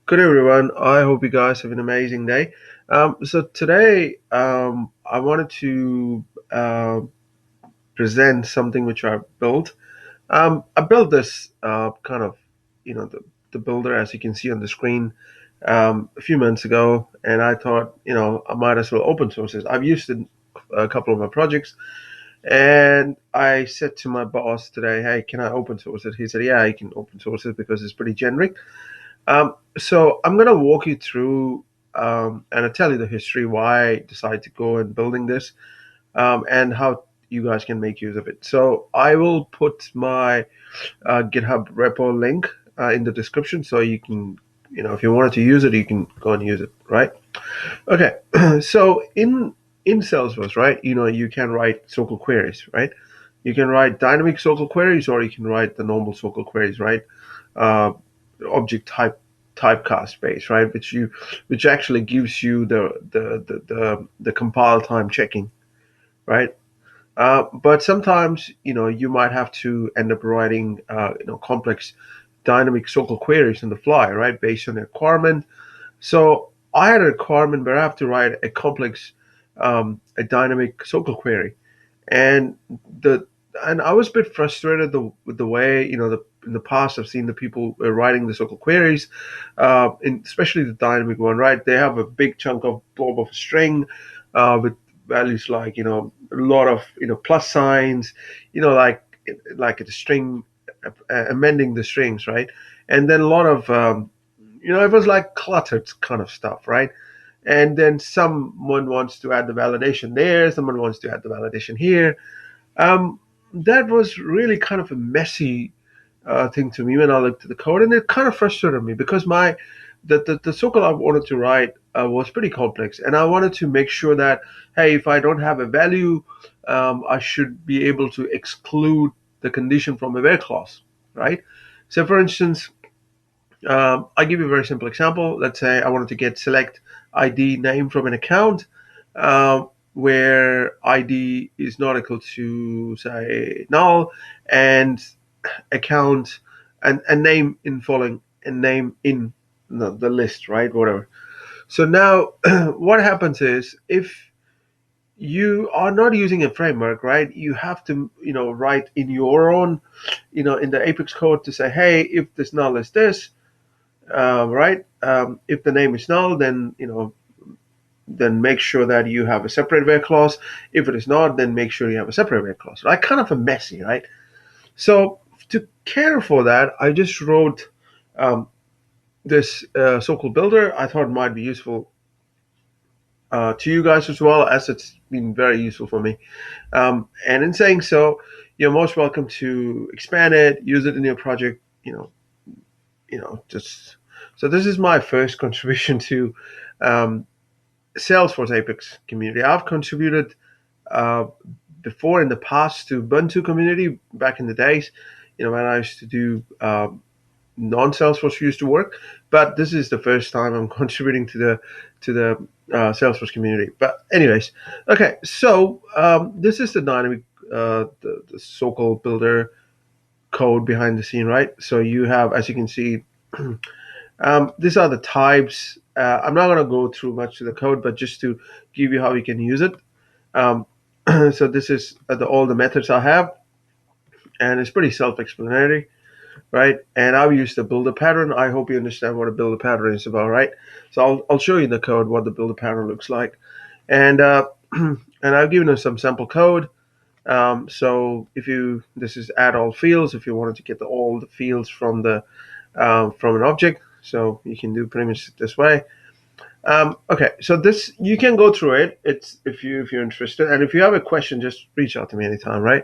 Good everyone. I hope you guys have an amazing day. So today, I wanted to present something which I built. I built this kind of, the builder as you can see on the screen a few months ago, and I thought, I might as well open source it. I've used it in a couple of my projects, and I said to my boss today, "Hey, can I open source it?" He said, "Yeah, you can open source it because it's pretty generic." So I'm gonna walk you through and I'll tell you the history why I decided to go and building this and how you guys can make use of it. So I will put my GitHub repo link in the description so you can, if you wanted to use it, you can go and use it, right? Okay. So in Salesforce, right, you can write Soql queries, right? You can write dynamic Soql queries or you can write the normal Soql queries, right? uh, Object typecast base, right? Which actually gives you the compile time checking, right? But sometimes you might have to end up writing complex dynamic Soql queries on the fly, right? Based on the requirement. So I had a requirement where I have to write a complex a dynamic Soql query, and the and I was a bit frustrated with the way in the past I've seen the people writing the Soql queries, especially the dynamic one. Right, they have a big chunk of blob of string with values like a lot of plus signs, like the string amending the strings, right, and then a lot of it was like cluttered kind of stuff, right? And then someone wants to add the validation there, someone wants to add the validation here. That was really kind of a messy thing to me when I looked at the code, and it kind of frustrated me because the Soql I wanted to write was pretty complex, and I wanted to make sure that hey, if I don't have a value, I should be able to exclude the condition from a where clause, right? So, for instance, I give you a very simple example. Let's say I wanted to get select ID name from an account where ID is not equal to say null and account and name in following and name in the list, right? Whatever. So now what happens is if you are not using a framework, right? You have to, write in your own, in the Apex code to say, hey, if this null is this, right? If the name is null, then then make sure that you have a separate where clause. If it is not, then make sure you have a separate where clause. Right? Kind of a messy, right? So to care for that, I just wrote this Soql builder. I thought it might be useful to you guys as well, as it's been very useful for me. And in saying so, you're most welcome to expand it, use it in your project. Just so this is my first contribution to um, Salesforce Apex community. I've contributed uh, before in the past to Ubuntu community back in the days, when I used to do non-Salesforce used to work. But this is the first time I'm contributing to the Salesforce community. But anyways, okay. So this is the dynamic the Soql builder code behind the scene, right? So you have, as you can see, these are the types. I'm not going to go through much of the code, but just to give you how you can use it. Um, so this is all the methods I have, and it's pretty self-explanatory, right? And I've used the builder pattern. I hope you understand what a builder pattern is about, right? So I'll show you in the code what the builder pattern looks like, and and I've given us some sample code. So if this is add all fields. If you wanted to get all the fields from an object, so you can do pretty much this way. Okay, so this you can go through it. It's if you're interested, and if you have a question, just reach out to me anytime, right?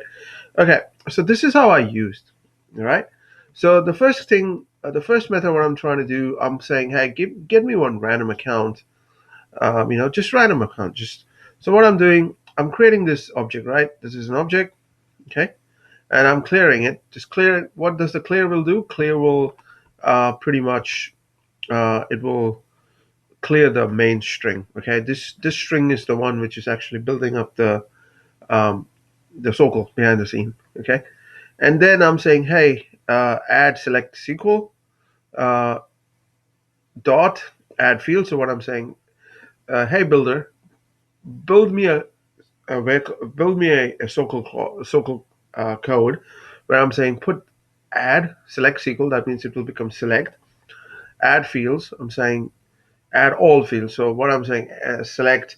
Okay, so this is how I used, all right. So the first method, what I'm trying to do, I'm saying, hey, get me one random account, just random account. Just so what I'm doing, I'm creating this object, right? This is an object, okay, and I'm clearing it. Just clear it. What does the clear will do? Clear will pretty much it will clear the main string. Okay, this string is the one which is actually building up um, the Soql behind the scene. Okay, and then I'm saying, hey, add select SQL. Uh, dot add field. So what I'm saying, hey builder, build me build me a Soql code where I'm saying put add select SQL. That means it will become select add fields. I'm saying add all fields. So what I'm saying, select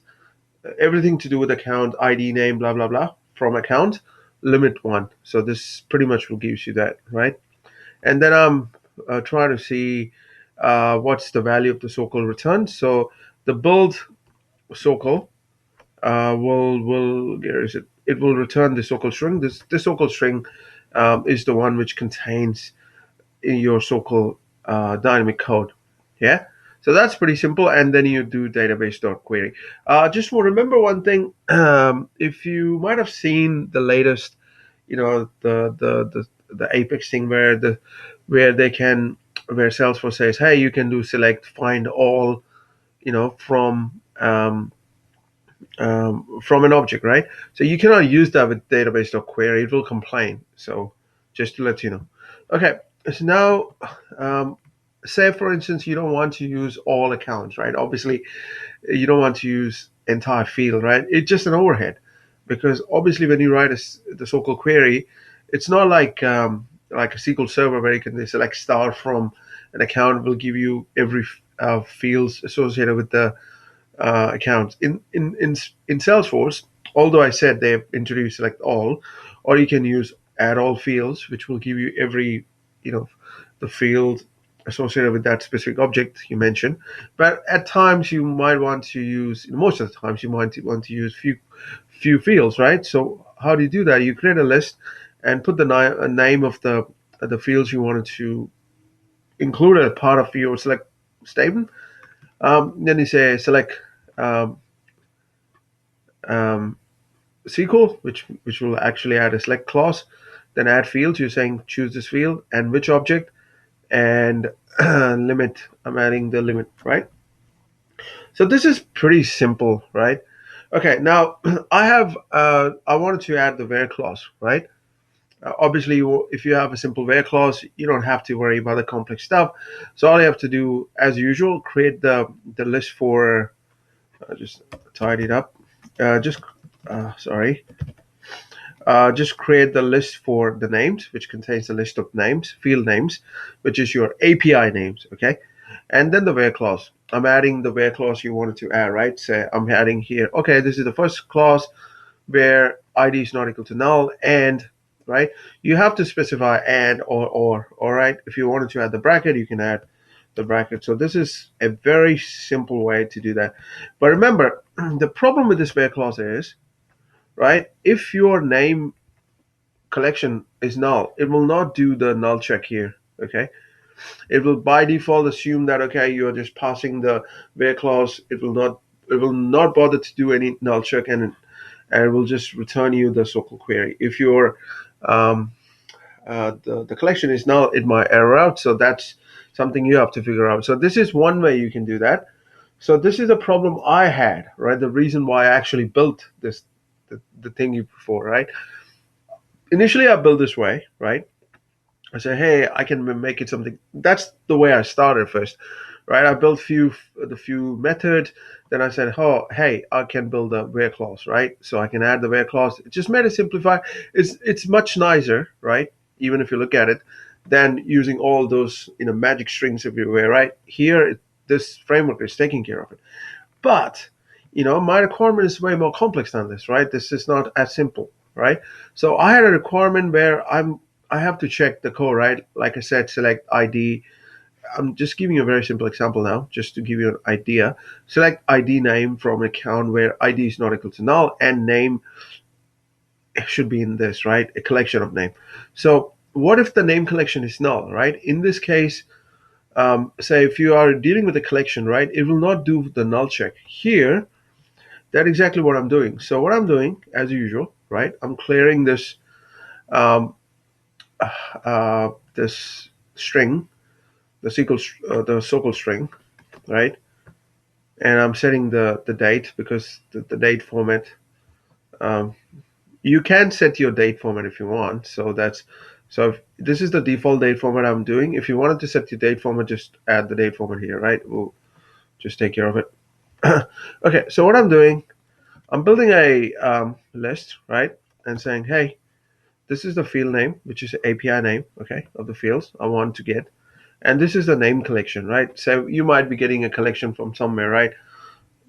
everything to do with account ID name blah blah blah from account limit one. So this pretty much will give you that, right? And then I'm trying to see what's the value of the Soql return. So the build Soql will where is it? It will return the Soql string. This Soql string is the one which contains in your Soql dynamic code. Yeah. So that's pretty simple. And then you do database.query. Just remember one thing. If you might have seen the latest, the Apex thing where they can where Salesforce says, hey, you can do select find all, from an object, right? So you cannot use that with database.query. It will complain. So just to let you know. Okay. So now, say for instance, you don't want to use all accounts, right? Obviously, you don't want to use entire field, right? It's just an overhead because obviously when you write the Soql query, it's not like a SQL Server where you can select star from an account will give you every fields associated with the accounts. In Salesforce, although I said they've introduced select all, or you can use add all fields, which will give you every, you know, the field associated with that specific object you mentioned. But at times you might want to use, most of the times you might want to use few fields, right? So how do you do that? You create a list and put the name of the fields you wanted to include as part of your select statement. Then you say select um, um, SQL, which will actually add a select clause. Then add fields. You're saying choose this field and which object and limit. I'm adding the limit, right? So this is pretty simple, right? Okay, now I wanted to add the where clause, right? Obviously, if you have a simple where clause, you don't have to worry about the complex stuff. So all you have to do, as usual, create the list for. Just tidy it up. Just sorry. Just create the list for the names, which contains the list of names, field names, which is your API names, okay? And then the where clause. I'm adding the where clause you wanted to add, right? So I'm adding here, okay, this is the first clause where ID is not equal to null and, right? You have to specify and or, all right? If you wanted to add the bracket, you can add the bracket. So this is a very simple way to do that. But remember, the problem with this where clause is, right? If your name collection is null, it will not do the null check here. Okay, it will by default assume that okay, you are just passing the where clause. It will not bother to do any null check and it will just return you the Soql query. If your the collection is null, it might error out. So that's something you have to figure out. So this is one way you can do that. So this is a problem I had, right? The reason why I actually built the thing you before, right? Initially, I built this way, right? I said, hey, I can make it something. That's the way I started first, right? I built the few methods. Then I said, oh, hey, I can build a where clause, right? So I can add the where clause. It just made it simplify. It's much nicer, right? Even if you look at it, than using all those magic strings everywhere, right? Here, this framework is taking care of it. But my requirement is way more complex than this, right? This is not as simple, right? So I had a requirement where I have to check the code, right? Like I said, select ID. I'm just giving you a very simple example now, just to give you an idea. Select ID name from an account where ID is not equal to null and name should be in this, right? A collection of name. So what if the name collection is null, right? In this case, say if you are dealing with a collection, right, it will not do the null check. Here, that's exactly what I'm doing. So what I'm doing, as usual, right, I'm clearing um, this string, the Soql string, right, and I'm setting the date because the date format. Um, you can set your date format if you want. So So if this is the default date format I'm doing. If you wanted to set your date format, just add the date format here, right? We'll just take care of it. Okay, so what I'm doing, I'm building a list, right? And saying, hey, this is the field name, which is the API name, okay, of the fields I want to get. And this is the name collection, right? So you might be getting a collection from somewhere, right?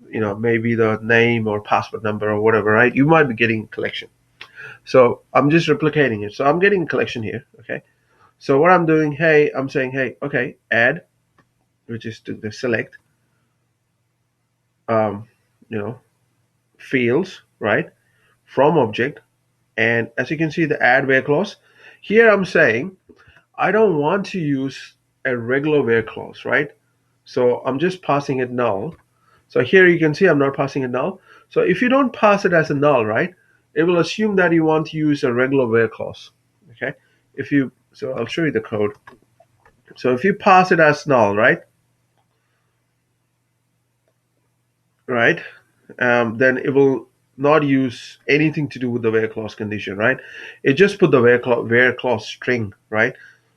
Maybe the name or passport number or whatever, right? You might be getting a collection. So I'm just replicating it. So I'm getting a collection here, okay? So what I'm doing, hey, I'm saying, hey, okay, add, which is to the select, um, you know, fields, right, from object. And as you can see, the add where clause. Here I'm saying I don't want to use a regular where clause, right? So I'm just passing it null. So here you can see I'm not passing it null. So if you don't pass it as a null, right, it will assume that you want to use a regular where clause. Okay. So I'll show you the code. So if you pass it as null, right, then it will not use anything to do with the where clause condition, right? It just put the where clause string, right?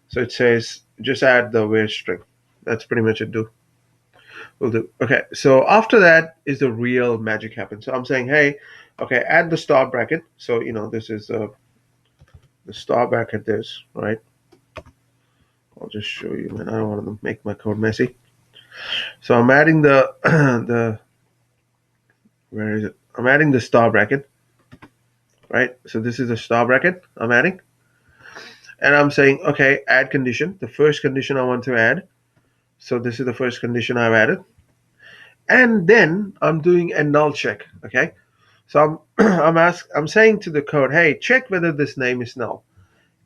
So it says just add the where string. That's pretty much it. Will do. Okay. So after that is the real magic happen. So I'm saying, hey, okay, add the star bracket. So this is the star bracket. This, right? I'll just show you, man. I don't want to make my code messy. So I'm adding the the where is it? I'm adding the star bracket, right? So this is the star bracket I'm adding, and I'm saying, okay, add condition. The first condition I want to add. So this is the first condition I've added, and then I'm doing a null check. Okay. So I'm saying to the code, hey, check whether this name is null.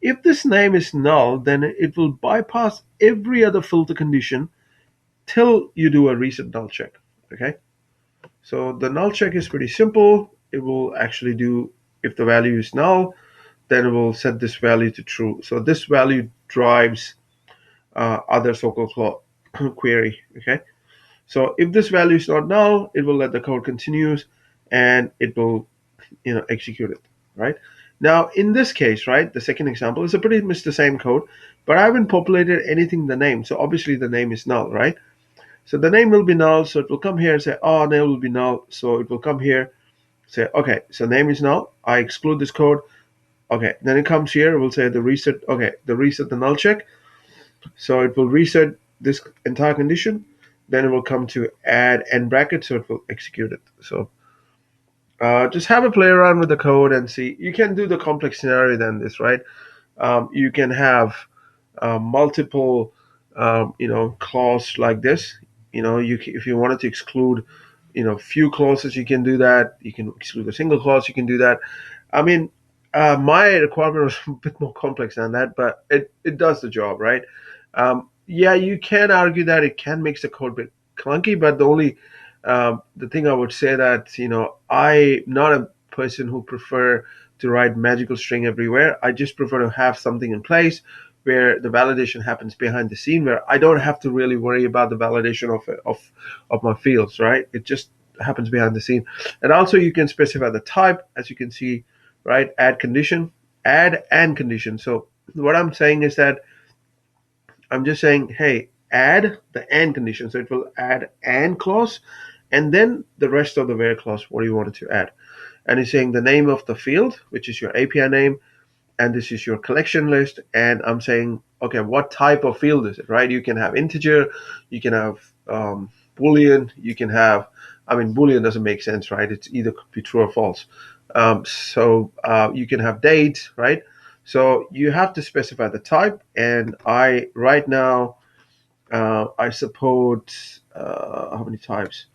If this name is null, then it will bypass every other filter condition till you do a reset null check. Okay. So the null check is pretty simple. It will actually do, if the value is null, then it will set this value to true. So this value drives other Soql query. Okay. So if this value is not null, it will let the code continues and it will execute it, right? Now in this case, right, the second example is a pretty much the same code, but I haven't populated anything in the name. So obviously the name is null, right? So the name will be null. So it will come here and say, oh, name will be null. So it will come here, say, okay, so name is null. I exclude this code. Okay, then it comes here. It will say the reset. Okay, the reset the null check. So it will reset this entire condition. Then it will come to add end bracket. So it will execute it. So just have a play around with the code and see. You can do the complex scenario than this, right? You can have multiple, clause like this. If you wanted to exclude, few clauses, you can do that. You can exclude a single clause. You can do that. I mean, my requirement was a bit more complex than that, but it does the job, right? Yeah, you can argue that it can make the code a bit clunky, but the thing I would say that I'm not a person who prefer to write magical string everywhere. I just prefer to have something in place where the validation happens behind the scene, where I don't have to really worry about the validation of my fields, right? It just happens behind the scene. And also you can specify the type, as you can see, right? Add and condition. So what I'm saying is that I'm just saying, hey, add the and condition. So it will add and clause and then the rest of the where clause, what do you want it to add? And it's saying the name of the field, which is your API name, and this is your collection list. And I'm saying, okay, what type of field is it, right? You can have integer, you can have Boolean, you can have, Boolean doesn't make sense, right? It's either could be true or false. So you can have date, right? So you have to specify the type. And I, right now, I support, how many types?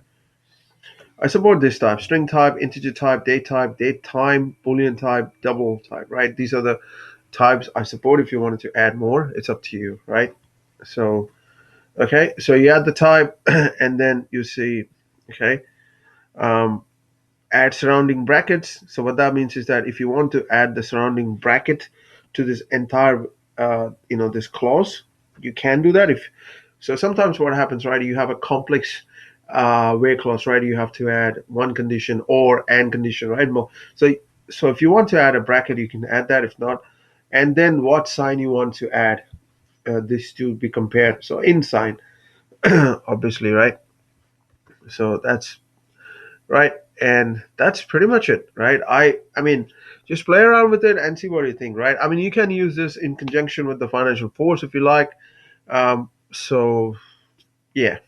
I support this type: string type, integer type, date time, boolean type, double type, right? These are the types I support. If you wanted to add more, it's up to you, right? So, okay, so you add the type and then you see, okay, um, add surrounding brackets. So what that means is that if you want to add the surrounding bracket to this entire, this clause, you can do that. So sometimes what happens, right? You have a complex where clause, right? You have to add one condition or and condition, right? So if you want to add a bracket, you can add that. If not, and then what sign you want to add this to be compared. So in sign, obviously, right? So that's right, and that's pretty much it, right? I mean, just play around with it and see what you think, right? I mean, you can use this in conjunction with the financial force if you like. So yeah,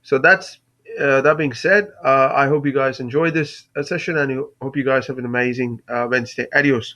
so that's that being said, I hope you guys enjoyed this session, and I hope you guys have an amazing Wednesday. Adios.